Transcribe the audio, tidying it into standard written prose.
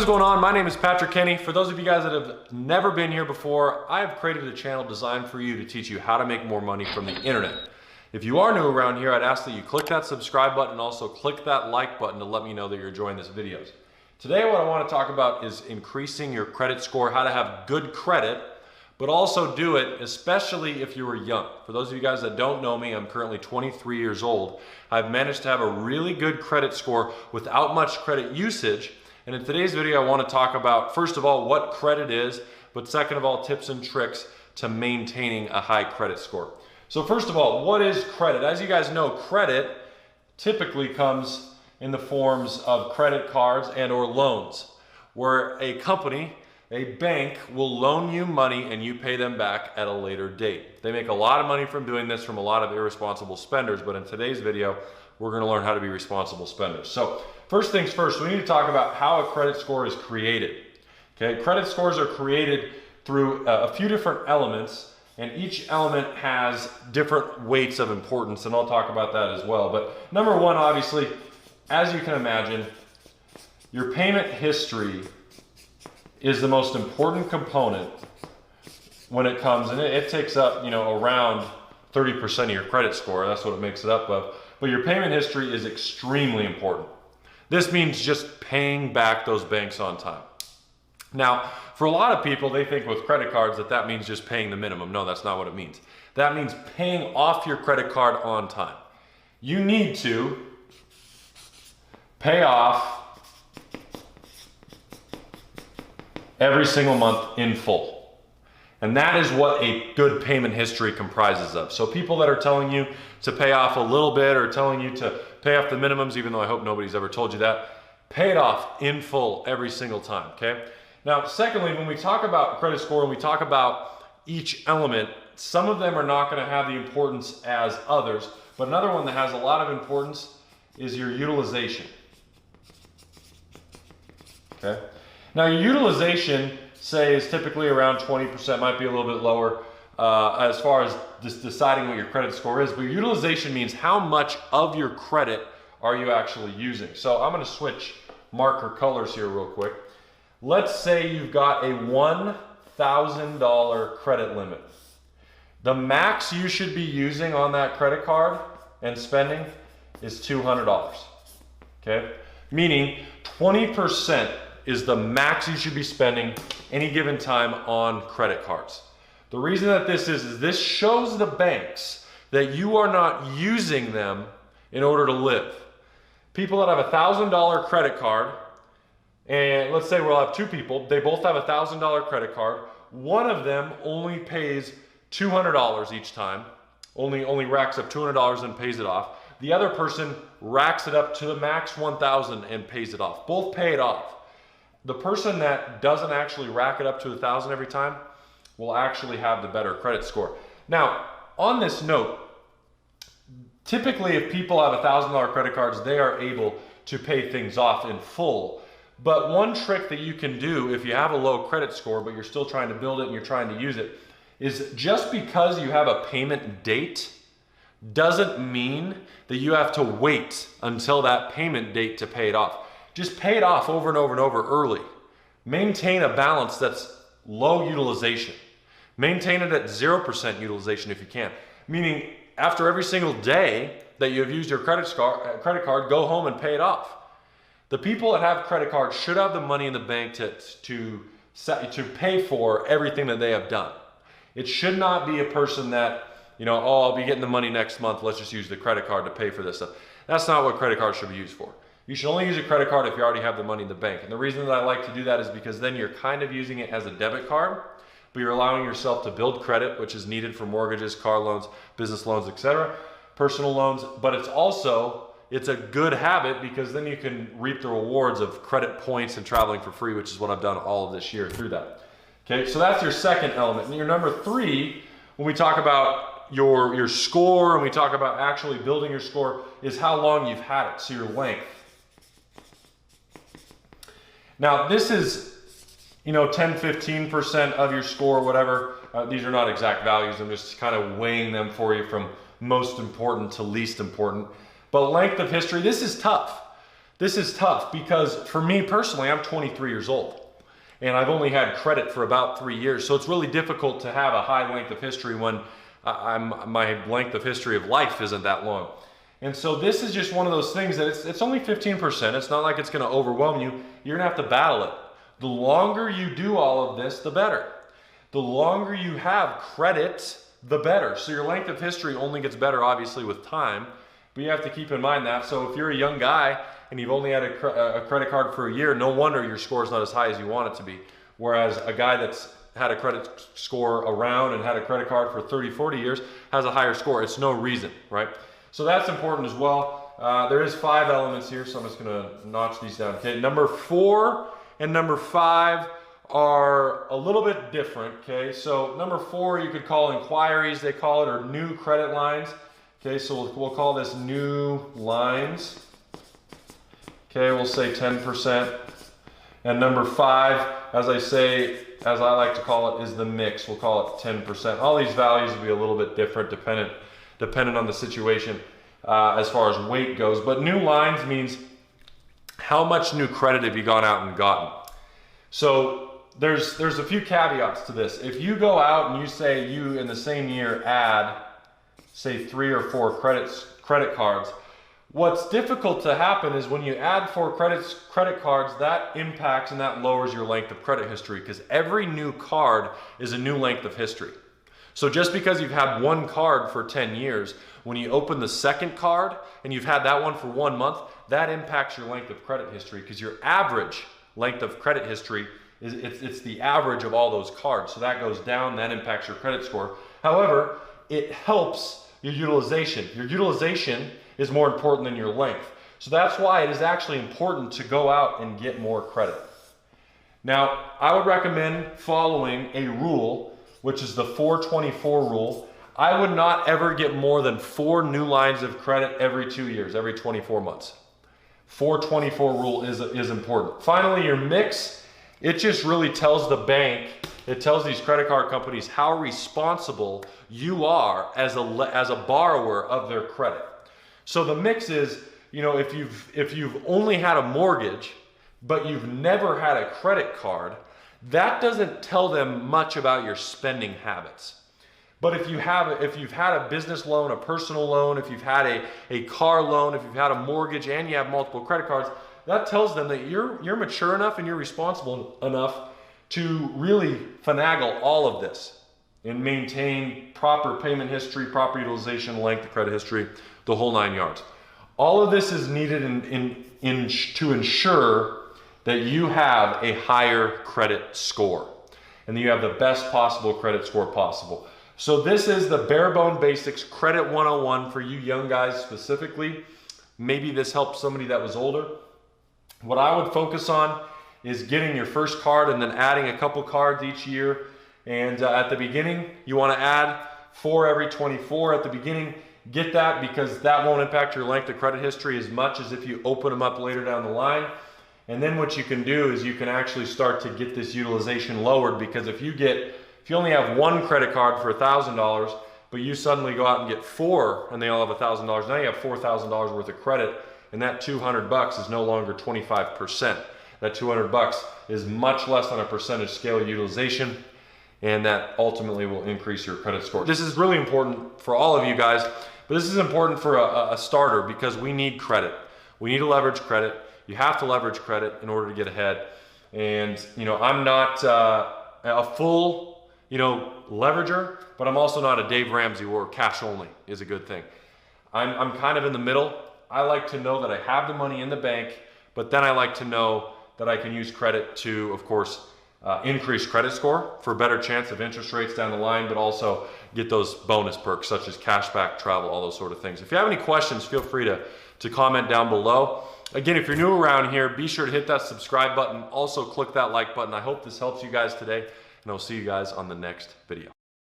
is going on? My name is Patrick Kenny. For those of you guys that have never been here before, I have created a channel designed for you to teach you how to make more money from the internet. If you are new around here, I'd ask that you click that subscribe button and also click that like button to let me know that you're enjoying this videos. Today what I want to talk about is increasing your credit score, how to have good credit, but also do it especially if you were young. For those of you guys that don't know me, I'm currently 23 years old. I've managed to have a really good credit score without much credit usage. And in today's video, I want to talk about, first of all, what credit is, but second of all, tips and tricks to maintaining a high credit score. So first of all, what is credit? As you guys know, credit typically comes in the forms of credit cards and or loans, where a company, a bank, will loan you money and you pay them back at a later date. They make a lot of money from doing this from a lot of irresponsible spenders, but in today's video, we're going to learn how to be responsible spenders. So first things first, we need to talk about how a credit score is created. Okay, credit scores are created through a few different elements, and each element has different weights of importance, and I'll talk about that as well. But number one, obviously, as you can imagine, your payment history is the most important component when it comes, and it takes up, around 30% of your credit score. That's what it makes it up of. But your payment history is extremely important. This means just paying back those banks on time. Now, for a lot of people, they think with credit cards that means just paying the minimum. No, that's not what it means. That means paying off your credit card on time. You need to pay off every single month in full. And that is what a good payment history comprises of. So people that are telling you to pay off a little bit or telling you to pay off the minimums, even though I hope nobody's ever told you that, pay it off in full every single time, okay? Now, secondly, when we talk about credit score and we talk about each element, some of them are not gonna have the importance as others, but another one that has a lot of importance is your utilization, okay? Now, your utilization, say, is typically around 20%, might be a little bit lower as far as just deciding what your credit score is, but your utilization means how much of your credit are you actually using. So I'm gonna switch marker colors here real quick. Let's say you've got a $1,000 credit limit. The max you should be using on that credit card and spending is $200, okay? Meaning 20% is the max you should be spending any given time on credit cards. The reason that this is this shows the banks that you are not using them in order to live. People that have a $1,000 credit card, and let's say we'll have two people, they both have a $1,000 credit card. One of them only pays $200 each time, only racks up $200 and pays it off. The other person racks it up to the max 1,000 and pays it off. Both pay it off. The person that doesn't actually rack it up to 1,000 every time will actually have the better credit score. Now, on this note, typically if people have $1,000 credit cards, they are able to pay things off in full. But one trick that you can do if you have a low credit score, but you're still trying to build it and you're trying to use it, is just because you have a payment date doesn't mean that you have to wait until that payment date to pay it off. Just pay it off over and over and over early. Maintain a balance that's low utilization. Maintain it at 0% utilization if you can. Meaning after every single day that you have used your credit card, go home and pay it off. The people that have credit cards should have the money in the bank to pay for everything that they have done. It should not be a person that, oh, I'll be getting the money next month, let's just use the credit card to pay for this stuff. That's not what credit cards should be used for. You should only use a credit card if you already have the money in the bank. And the reason that I like to do that is because then you're kind of using it as a debit card, but you're allowing yourself to build credit, which is needed for mortgages, car loans, business loans, etc., personal loans. But it's a good habit because then you can reap the rewards of credit points and traveling for free, which is what I've done all of this year through that. Okay, so that's your second element. And your number three, when we talk about your score and we talk about actually building your score, is how long you've had it, so your length. Now this is, 10-15% of your score, whatever. These are not exact values. I'm just kind of weighing them for you from most important to least important. But length of history, this is tough. this is tough because for me personally, I'm 23 years old and I've only had credit for about 3 years. So it's really difficult to have a high length of history when my length of history of life isn't that long. And so this is just one of those things that it's only 15%. It's not like it's going to overwhelm you. You're going to have to battle it. The longer you do all of this, the better. The longer you have credit, the better. So your length of history only gets better, obviously, with time. But you have to keep in mind that. So if you're a young guy and you've only had a credit card for a year, no wonder your score is not as high as you want it to be. Whereas a guy that's had a credit score around and had a credit card for 30, 40 years has a higher score. It's no reason, right? So that's important as well. There is 5 elements here, so I'm just gonna notch these down. Okay, number 4 and number 5 are a little bit different, okay? So number 4 you could call inquiries, they call it, or new credit lines. Okay, so we'll call this new lines. Okay, we'll say 10%. And number 5, as I like to call it, is the mix. We'll call it 10%. All these values will be a little bit different dependent on the situation as far as weight goes. But new lines means how much new credit have you gone out and gotten. So there's a few caveats to this. If you go out and you say you in the same year add, say 3 or 4 credit cards, what's difficult to happen is when you add 4 credit cards, that impacts and that lowers your length of credit history because every new card is a new length of history. So just because you've had 1 card for 10 years, when you open the second card and you've had that one for 1 month, that impacts your length of credit history because your average length of credit history it's the average of all those cards. So that goes down, that impacts your credit score. However, it helps your utilization. Your utilization is more important than your length. So that's why it is actually important to go out and get more credit. Now, I would recommend following a rule, which is the 424 rule. I would not ever get more than 4 new lines of credit every 2 years, every 24 months. 424 rule is important. Finally, your mix, it just really tells the bank, it tells these credit card companies how responsible you are as a borrower of their credit. So the mix is, you know, if you've only had a mortgage, but you've never had a credit card, that doesn't tell them much about your spending habits. But if you've had a business loan, a personal loan, if you've had a car loan, if you've had a mortgage and you have multiple credit cards, that tells them that you're mature enough and you're responsible enough to really finagle all of this and maintain proper payment history, proper utilization, length of credit history, the whole 9 yards. All of this is needed to ensure that you have a higher credit score and that you have the best possible credit score possible. So this is the bare bone basics, credit 101 for you young guys specifically. Maybe this helps somebody that was older. What I would focus on is getting your first card and then adding a couple cards each year. And at the beginning, you want to add 4 every 24 at the beginning. Get that because that won't impact your length of credit history as much as if you open them up later down the line. And then what you can do is you can actually start to get this utilization lowered because if you only have 1 credit card for $1,000, but you suddenly go out and get 4 and they all have $1,000, now you have $4,000 worth of credit and that $200 is no longer 25%. That $200 is much less on a percentage scale utilization and that ultimately will increase your credit score. This is really important for all of you guys, but this is important for a starter because we need credit. We need to leverage credit. You have to leverage credit in order to get ahead. And you know, I'm not a full, leverager, but I'm also not a Dave Ramsey where cash only is a good thing. I'm kind of in the middle. I like to know that I have the money in the bank, but then I like to know that I can use credit to, of course, increase credit score for a better chance of interest rates down the line, but also get those bonus perks such as cashback, travel, all those sort of things. If you have any questions, feel free to comment down below. Again, if you're new around here, be sure to hit that subscribe button. Also click that like button. I hope this helps you guys today, and I'll see you guys on the next video.